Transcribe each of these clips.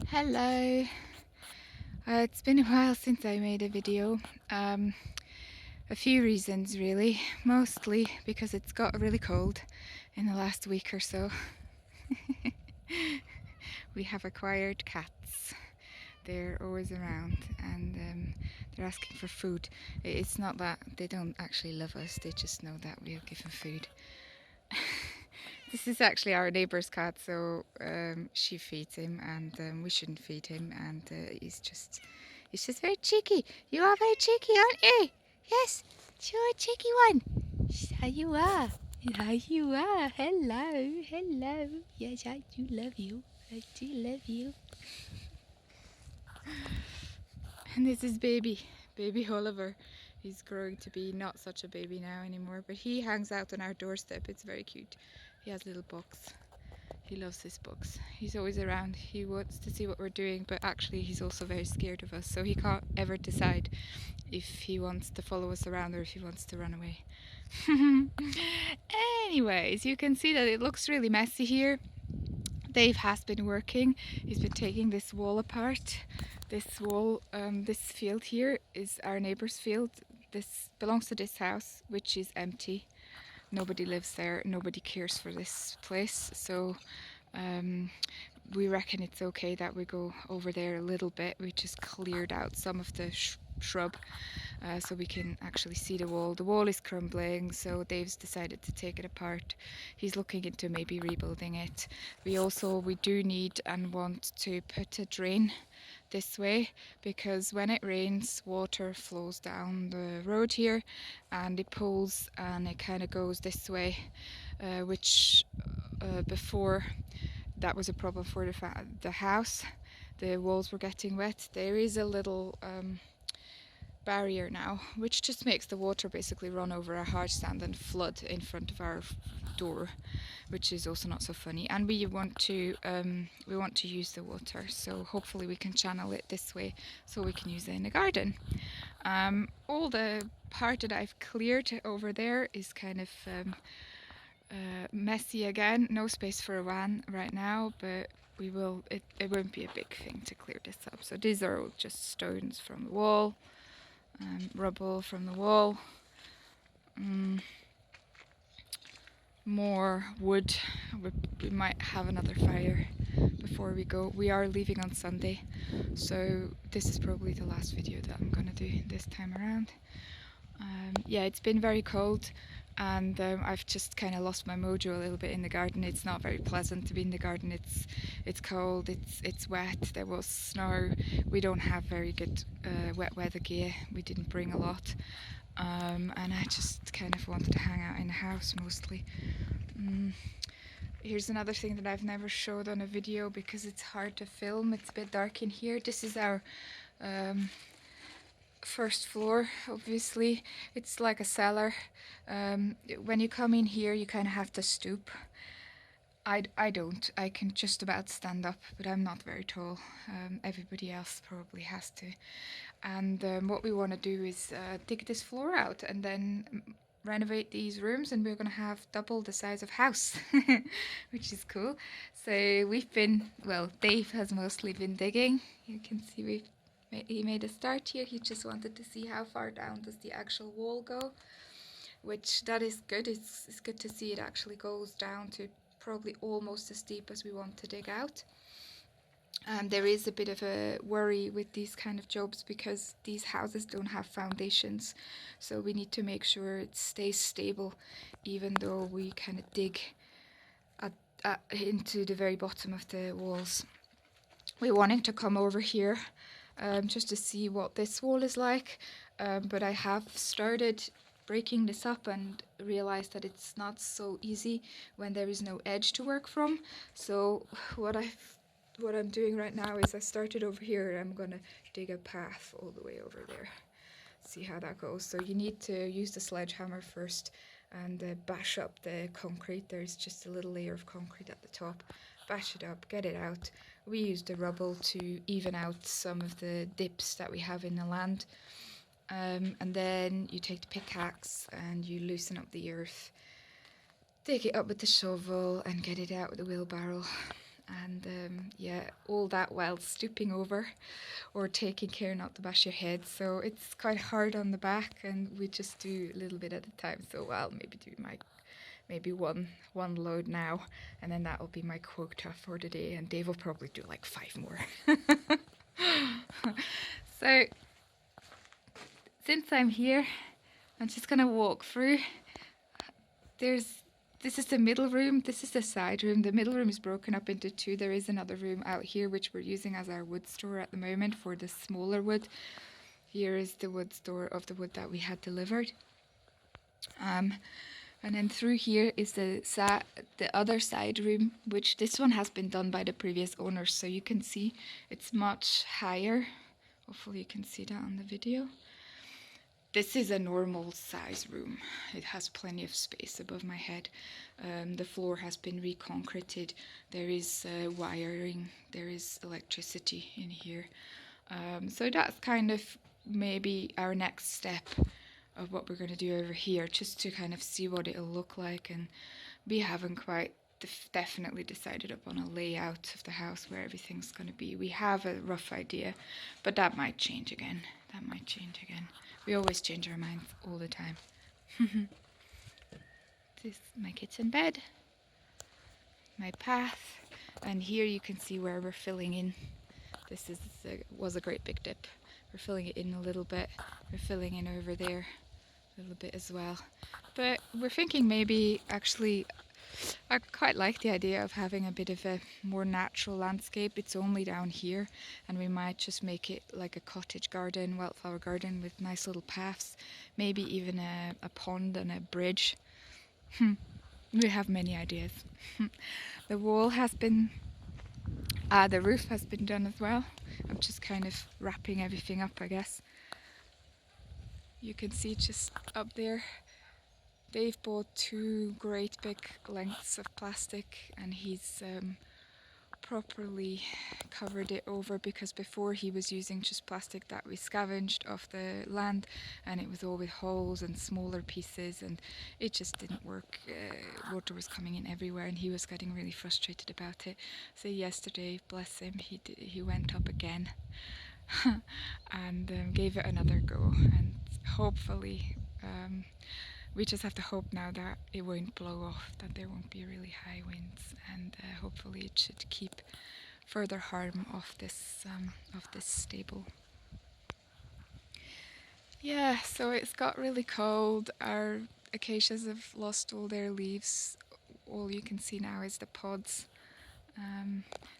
Hello. It's been a while since I made a video. A few reasons really, mostly because it's got really cold in the last week or so. We have acquired cats. They're always around and they're asking for food. It's not that they don't actually love us, they just know that we'll give them food. This is actually our neighbour's cat, so she feeds him, and we shouldn't feed him. And he's just very cheeky. You are very cheeky, aren't you? Yes, you're a cheeky one. So you are. How you are. Hello, hello. Yes, I do love you. I do love you. And this is baby Oliver. He's growing to be not such a baby now anymore, but he hangs out on our doorstep. It's very cute. He has little books. He loves his books. He's always around. He wants to see what we're doing, but actually he's also very scared of us, so he can't ever decide if he wants to follow us around or if he wants to run away. Anyways, you can see that it looks really messy here. Dave has been working. He's been taking this wall apart. This wall, this field here is our neighbour's field. This belongs to this house, which is empty. Nobody lives there, nobody cares for this place, so we reckon it's okay that we go over there a little bit. We just cleared out some of the shrub so we can actually see the wall. The wall is crumbling, so Dave's decided to take it apart. He's looking into maybe rebuilding it. We do need and want to put a drain this way, because when it rains, water flows down the road here and it pools and it kind of goes this way, which before that was a problem for the house. The walls were getting wet. There is a little barrier now, which just makes the water basically run over our hard stand and flood in front of our door, which is also not so funny. And we want to use the water, so hopefully we can channel it this way so we can use it in the garden. All the part that I've cleared over there is kind of messy again. No space for a van right now, but we will. It won't be a big thing to clear this up. So these are all just stones from the wall, rubble from the wall, more wood. We might have another fire before we go. We are leaving on Sunday, so this is probably the last video that I'm gonna do this time around. Yeah, it's been very cold, and I've just kind of lost my mojo a little bit in the garden. It's not very pleasant to be in the garden. It's cold, it's wet, there was snow. We don't have very good wet weather gear. We didn't bring a lot, and I just kind of wanted to hang out in the house mostly. Here's another thing that I've never showed on a video because it's hard to film. It's a bit dark in here. This is our first floor. Obviously it's like a cellar. When you come in here you kind of have to stoop. I don't. I can just about stand up, but I'm not very tall. Everybody else probably has to. And what we want to do is dig this floor out and then renovate these rooms, and we're going to have double the size of house, which is cool. So Dave has mostly been digging. You can see he made a start here. He just wanted to see how far down does the actual wall go, which that is good. It's good to see it actually goes down to probably almost as deep as we want to dig out. And there is a bit of a worry with these kind of jobs because these houses don't have foundations, so we need to make sure it stays stable even though we kind of dig into the very bottom of the walls. We're wanting to come over here just to see what this wall is like, but I have started breaking this up and realized that it's not so easy when there is no edge to work from. So what I'm doing right now is I started over here and I'm gonna dig a path all the way over there. See how that goes. So you need to use the sledgehammer first and bash up the concrete. There's just a little layer of concrete at the top. Bash it up, get it out. We use the rubble to even out some of the dips that we have in the land. And then you take the pickaxe and you loosen up the earth, dig it up with the shovel and get it out with the wheelbarrow. And yeah, all all that while stooping over or taking care not to bash your head. So it's quite hard on the back, and we just do a little bit at a time. So I'll maybe do maybe one load now, and then that will be my quota for the day, and Dave will probably do like 5 more. So since I'm here, I'm just gonna walk through. This is the middle room, this is the side room. The middle room is broken up into 2. There is another room out here which we're using as our wood store at the moment for the smaller wood. Here is the wood store of the wood that we had delivered. And then through here is the other side room, which this one has been done by the previous owners, so you can see it's much higher. Hopefully you can see that on the video. This is a normal size room. It has plenty of space above my head. The floor has been reconcreted. There is wiring, there is electricity in here. So that's kind of maybe our next step of what we're going to do over here, just to kind of see what it'll look like. And we haven't quite definitely decided upon a layout of the house where everything's going to be. We have a rough idea, but that might change again. That might change again. We always change our minds all the time. This is my kitchen bed, my path, and here you can see where we're filling in. This was a great big dip. We're filling it in a little bit. We're filling in over there a little bit as well. But we're thinking maybe actually, I quite like the idea of having a bit of a more natural landscape. It's only down here, and we might just make it like a cottage garden, wildflower garden with nice little paths, maybe even a pond and a bridge. We have many ideas. The wall has been, the roof has been done as well. I'm just kind of wrapping everything up, I guess. You can see just up there, Dave bought 2 great big lengths of plastic, and he's properly covered it over, because before he was using just plastic that we scavenged off the land, and it was all with holes and smaller pieces, and it just didn't work. Water was coming in everywhere, and he was getting really frustrated about it. So yesterday, bless him, he went up again and gave it another go, and hopefully we just have to hope now that it won't blow off, that there won't be really high winds, and hopefully it should keep further harm off this stable. Yeah, so it's got really cold. Our acacias have lost all their leaves. All you can see now is the pods.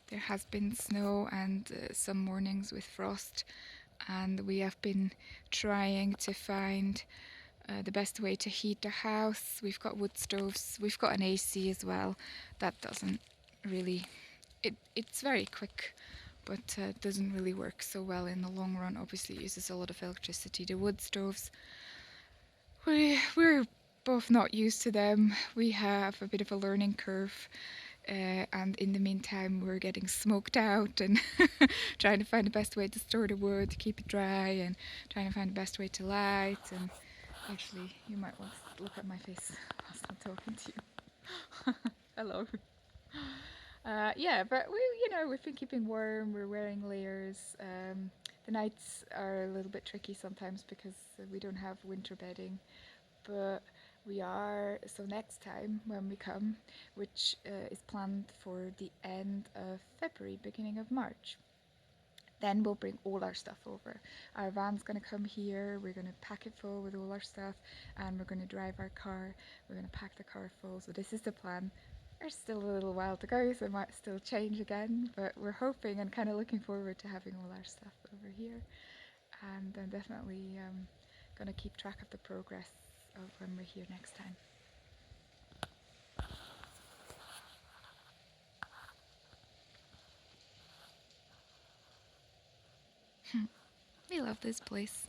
There has been snow and some mornings with frost, and we have been trying to find the best way to heat the house. We've got wood stoves, we've got an AC as well. That doesn't really, it's very quick, but doesn't really work so well in the long run. Obviously it uses a lot of electricity. The wood stoves, we're both not used to them. We have a bit of a learning curve. And in the meantime we're getting smoked out and trying to find the best way to store the wood, to keep it dry, and trying to find the best way to light. And actually, you might want to look at my face whilst I'm talking to you. Hello. Yeah, but we've been keeping warm. We're wearing layers. The nights are a little bit tricky sometimes because we don't have winter bedding, but we are. So next time when we come, which is planned for the end of February, beginning of March, then we'll bring all our stuff over. Our van's going to come here, we're going to pack it full with all our stuff, and we're going to drive our car. We're going to pack the car full. So this is the plan. There's still a little while to go, so it might still change again, but we're hoping and kind of looking forward to having all our stuff over here. And I'm definitely going to keep track of the progress of when we're here next time. We love this place.